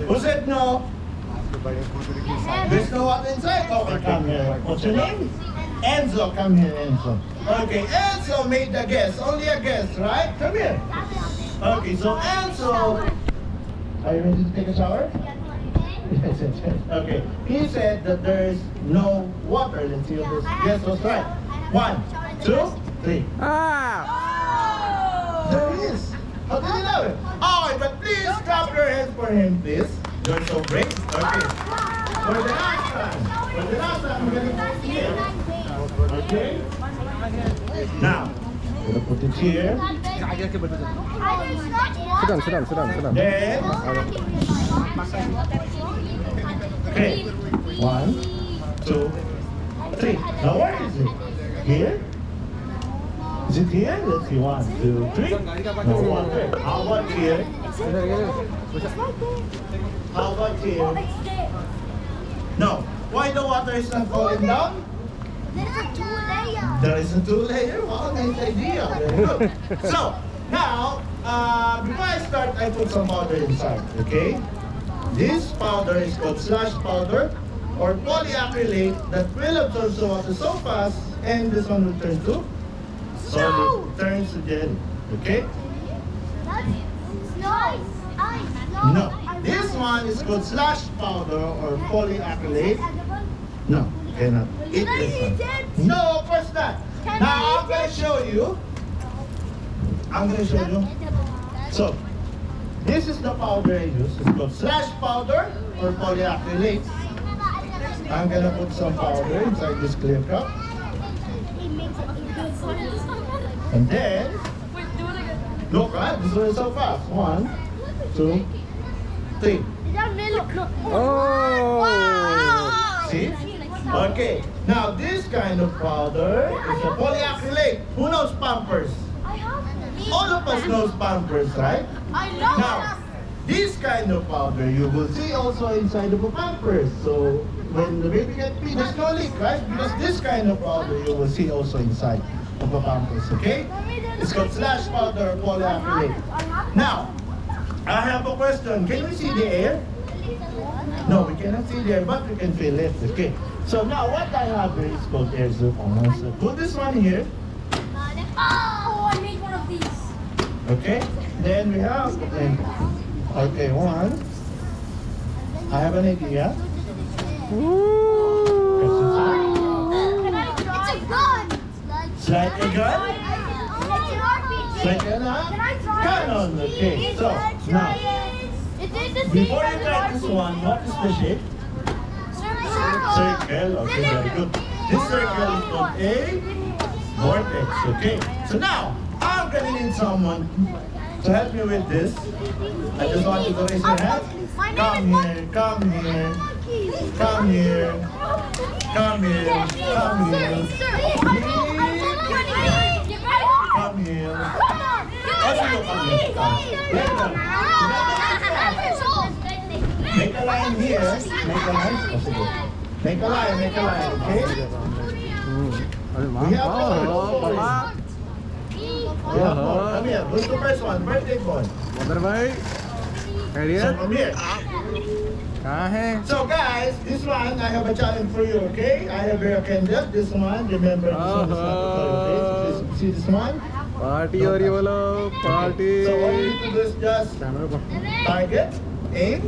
Who said no? There's no water inside? Okay, come here. What's your name? Enzo, come here, Enzo. Okay, Enzo made the guess. Only a guess, right? Come here. Okay, so Enzo, are you ready to take a shower? Yes, yes, yes. Okay, he said that there is no water. Let's see if this guess was right. 1, 2, 3. There is. How did you know it? Oh, but please clap your hands for him, please. You're so brave. Okay. For the last time, I'm going to put it here. Okay? Now, I'm going to put it here. Sit down. Then, okay. 1, 2, 3. Now, where is it? Here? Is it here? Let's see. 1, 2, 3. No water. How about here? How about here? No. Why the water is not falling down? There is a 2-layer. Wow, nice idea. Very good. So, now, before I start, I put some powder inside, okay? This powder is called slush powder or polyacrylate that will absorb the water so fast, and this one will turn to solid, turns to jelly, okay? No. This one is called slush powder or polyacrylate. No, cannot eat this one. No, of course not. Now I'm going to show you. So, this is the powder I use. It's called slush powder or polyacrylate. I'm going to put some powder inside this clear cup. And then, look, right? This one is so fast. 1, 2, 3. Oh! See? Okay. Now, this kind of powder is a polyacrylate. Who knows Pampers? All of us knows Pampers, right? Now, this kind of powder you will see also inside of a Pampers. So, when the baby gets pee, there's no leak, right? Because this kind of powder you will see also inside of a Pampers, okay? It's called slush powder or polyacrylate. Now, I have a question. Can we see the air? No, we cannot see the air, but we can feel it, okay? So now what I have here is called air soup. So put this one here. Oh, I made one of these. Okay, then we have, okay, 1. I have an idea. It's a gun. It's like a gun? It's like a cannon, okay. So, now, before you try this one, what is the shape? Circle, okay, very good. This circle is called a vortex, okay. So now, I'm gonna need someone to help me with this. I just want you to raise your hand. Come here, come here, come here, come here, come here. Come here. Also, you come here. Make a line here. Make a line. Make a line, okay? We have one. Come here. Who's the first one? Birthday boy. Mother bhai. So come here. So guys, this one I have a challenge for you, okay? I have here a candle. This one, remember this one is not the face. See this one? Party हो रही है बोलो, party. So all you need to do is just target, aim,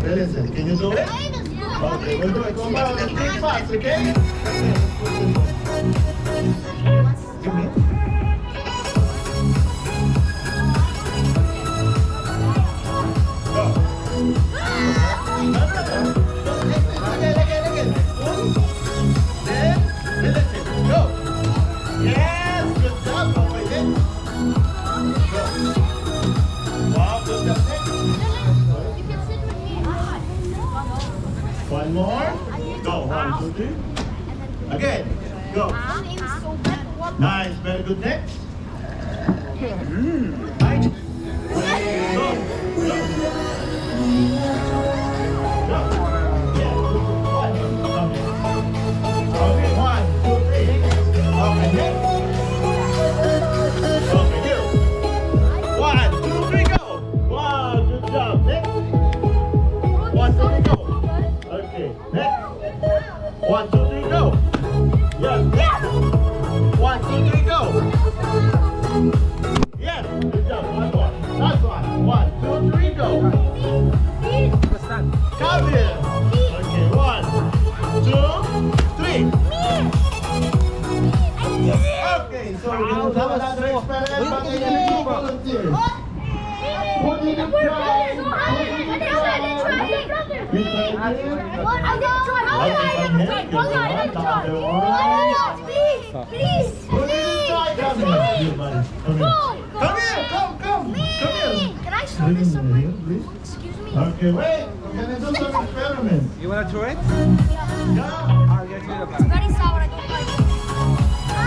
release it. Can you do it? Okay, we'll do it. Come on, let's think fast, okay? Give me. Go. Again. Then, release it. Go. Yes, good job. Go with it. Go. Wow, good job. One more. Go. 1, 2, 3. Again. Go. Nice. Very good. Next. Nice. Go. Go. Go. Yeah. Okay. 1, 2, 3. Okay. Here. Okay. Here. 1, 2, 3. Go. Wow. Good job. Next. three, go. Come here. Okay, 1, 2, 3. Okay, so we're gonna do another experiment, but I need 2 volunteers. Who didn't try? You tried it? Please! Who didn't try? Come here. You, buddy. Come here. Come here. Come here. Can I show this somewhere? Please. Excuse me? Okay, wait. We're gonna do some experiments. You wanna try it? Yeah. I'll get you the It's very sour. I don't like it. I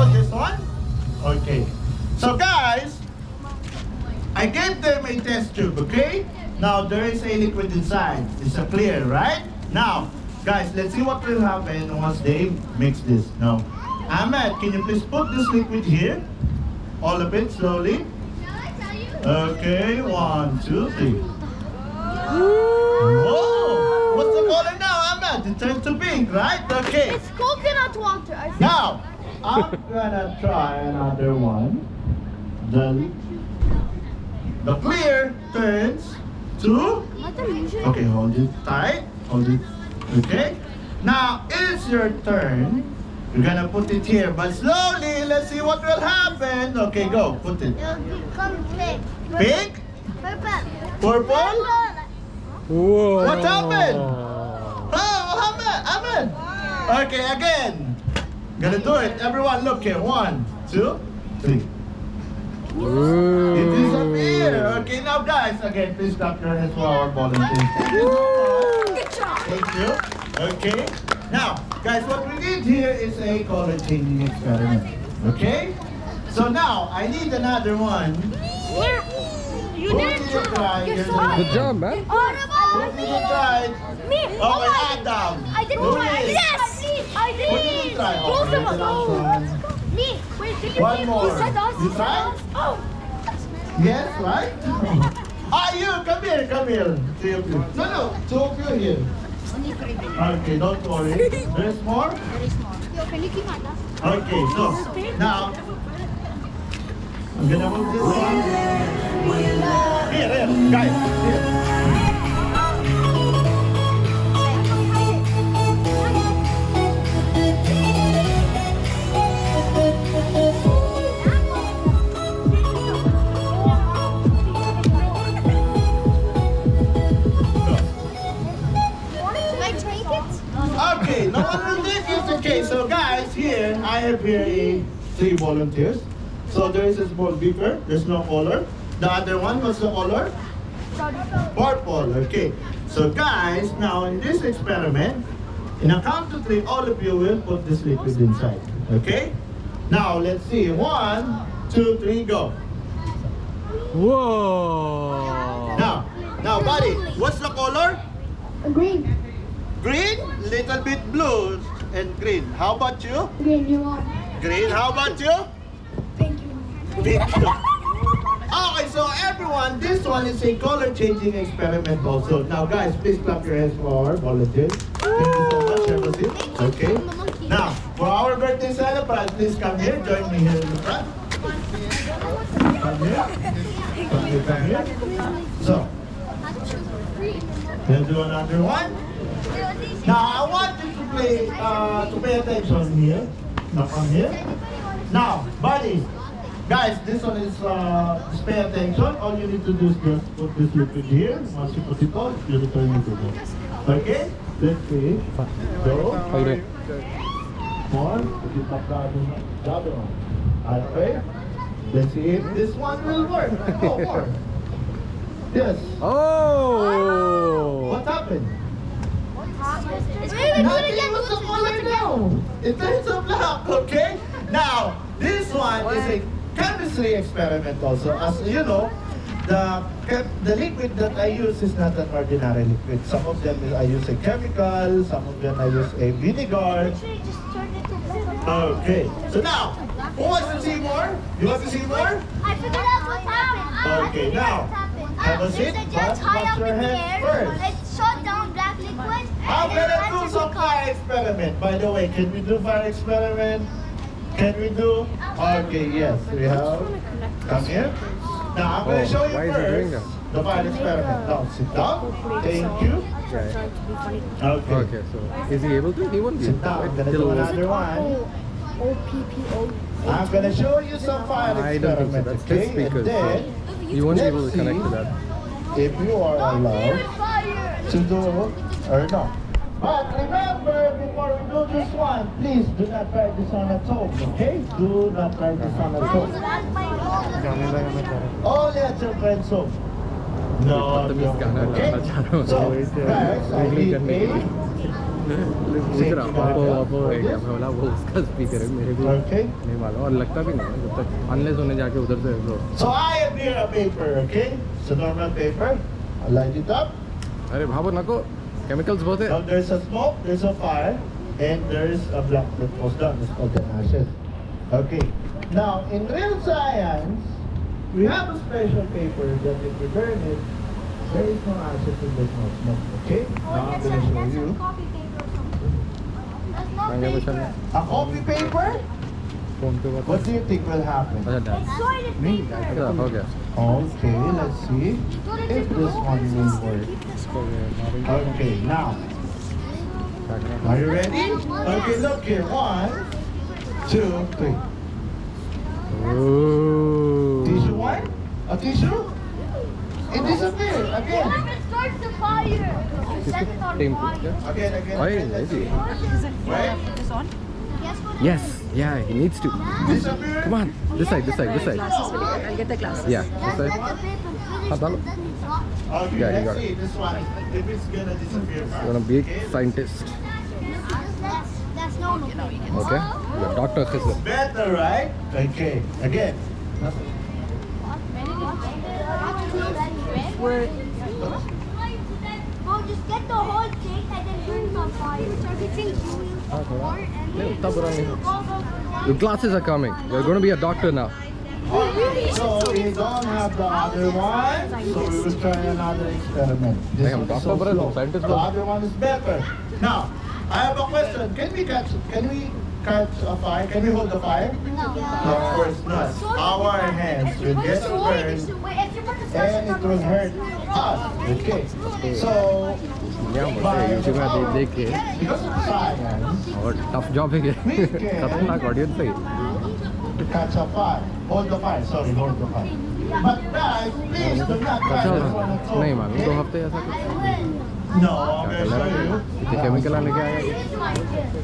want that! Okay. So guys, I gave them a test tube, okay? Now there is a liquid inside. It's a clear, right? Now, guys, let's see what will happen once they mix this. Now, Ahmed, can you please put this liquid here? All of it slowly. Okay, 1, 2, 3. Whoa! What's the color now, Ahmed? It turns to pink, right? Okay. It's coconut water. I think. Now, I'm gonna try another one. The clear turns to... Okay, hold it tight. Hold it. Okay? Now, it's your turn. You're gonna put it here, but slowly, let's see what will happen. Okay, go. Put it. It'll become pink. Pink? Purple. Purple? Whoa. What happened? Oh, Ahmed. Okay, again. Gonna do it. Everyone, look here. 1, 2, 3. Ooh. It disappeared. Okay, now guys, again, please clap your hands for our volunteers. Thank you so much. Good job. Thank you. Okay. Now, guys, what we did here is a color changing experiment. Okay? So now, I need another one. You Who did did try? You're Here's so another Good job, man. Who did try? Me. Okay, Adam. I didn't Who try. did? Yes. I did. Who didn't try? Both Okay, of the last one. us. Me. Wait, did you One see? more. You said us. You tried? Oh. Yes, right? You, come here. Three of you. No, 2 of you here. Okay, don't worry. There's more? Yo, can you keep my dust? Okay, so now I'm gonna move this one. Here, guys. Here. Okay, no one will take it. Okay, so guys, here I have here 3 volunteers. So there is a small beaker. There's no color. The other one, what's the color? Purple. Okay. So guys, now in this experiment, in a count to 3, all of you will put this liquid inside. Okay. Now let's see. 1, 2, 3, go. Whoa. Now, buddy, what's the color? Green. Green, little bit blue, and green. How about you? Green, you want? Green. How about you? Pink. Pink. Okay, so everyone, this one is a color changing experiment also. Now guys, please clap your hands for our volunteers. Thank you so much, have a seat. Okay. Now, for our birthday celebrant, please come here. Join me here in the front. Come here. Come here. So, let's do another one. Now, I want you to pay attention here. Now, come here. Now, buddies, guys, this one is, just pay attention. All you need to do is just put this liquid here. Once you put it on, you return it to them. Okay? Let's see. Go. Okay. One. Put it up the other one. Okay. Let's see if this one will work. Oh, more. Yes. Oh. What happened? It's moving. Do it again. What's the color now? It turns to black, okay? Now, this one is a chemistry experiment also. As you know, the liquid that I use is not an ordinary liquid. Some of them I use a chemical, some of them I use a vinegar. Okay, so now, who wants to see more? You want to see more? I forgot Okay, now, have a seat, but wash your hands first. It shot down black liquid. I'm gonna do some fire experiment. By the way, can we do fire experiment? Can we do? Okay, yes, we have. Come here. Now I'm gonna show you why is he doing first that? the fire experiment. Now sit down. Thank you. Right. Okay. Okay, so is he able to? He won't be. Sit down. I'm gonna do He'll- another one. OPPO. I'm gonna show you some fire I don't think so. experiment. That's Okay, just and because then you won't be able to let's connect see to that. if you are allowed to do or not. But remember, before we do this one, please do not try this on at home, okay? Do not try this on at home. Only at your friend's home. No, बदतमीज गाना okay? गाना चाह रहा हूँ। So, guys, I Really need करने के लिए। a... पूछ रहा पापो वापो है क्या? मैं बोला वो उसका स्पीकर है, मेरे को Okay. नहीं मालूम और लगता भी नहीं है जब तक अनलेस उन्हें जाके उधर से लो। So I have here a paper, okay? It's a normal paper. I light it up. अरे भाभो नको केमिकल्स बहुत Now है। there's a smoke, there's a fire, and there's a black that goes down. It's called the ashes. Okay. Now in real science, we have a special paper that if you burn it, there is no ashes and there's no smoke. Okay? Now I'm going to show you महंगे बचन में a copy paper. Phone पे बात। What do you think will happen? अच्छा dad. अच्छा हो गया। Okay, let's see if this one will work. Okay, now. Are you ready? Okay, look here. 1, 2, 3. Ooh. Tissue one? A tissue? It disappeared again. What if it starts the fire? Set it on Team fire. Again. Why? Let's see. Wait. Yes. Yeah, he needs to. Disappeared? Come on. This side. I'll get the glasses. Yeah, this side. Okay, Yeah, you got let's see this one. If it's gonna disappear. You're gonna be a scientist. That's no. Okay? You're Dr. Khizr. Better, right? Okay, again. Where? Oh, just get the whole thing and then burn it on fire. नहीं, उतना बुरा नहीं। Your glasses are coming. You're going to be a doctor now. So we don't have the other one, so we will try another experiment. This Hey, I'm one is doctor, so but I'm slow. scientist, The but- other one is better. Now, I have a question. Can we catch a fire? Can we hold the fire? No. Of course not. Our hands will get burned and it will hurt us. Okay. So, क्या बोलते हैं YouTube में देख के because of science, और tough job है खतरनाक audience है to catch a fire. Hold the fire. Sorry, hold the fire. But guys, please do not try अच्छा this one at home. नहीं मालूम 2 हफ्ते ऐसा कुछ No, I'm क्या going कर to show you. इतने केमिकल आने के आया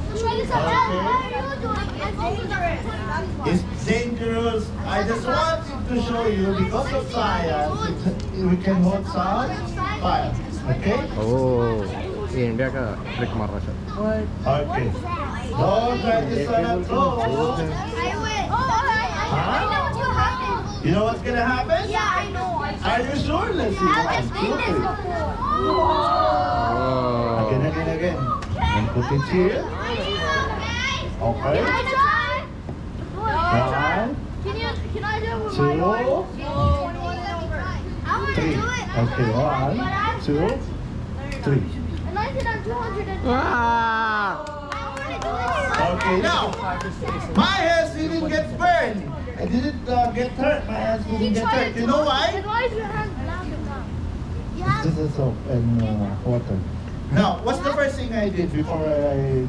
It's dangerous. I just wanted to show you because of science, we can hold some fire. Okay? ओह ये इंडिया का ट्रिक मार रहा है Okay. Don't try this one at home. I win. I know what's gonna happen. You know what's gonna happen? Yeah, I know. Are you sure? Let's see. I've 1, 2, explained this 3. before. Again. And put it here. Okay. Can I try? 1, Can I do it with 2, my arm? I want to 3. do it. Okay. 1, 2, 3. And I said I'm 200 and Ah! I want to do it. Okay, now, my hands didn't get burned. I didn't get hurt. My hands didn't get hurt. You know Then why? why is your hand black now? This is soap and water. Now, what's the first thing I did before I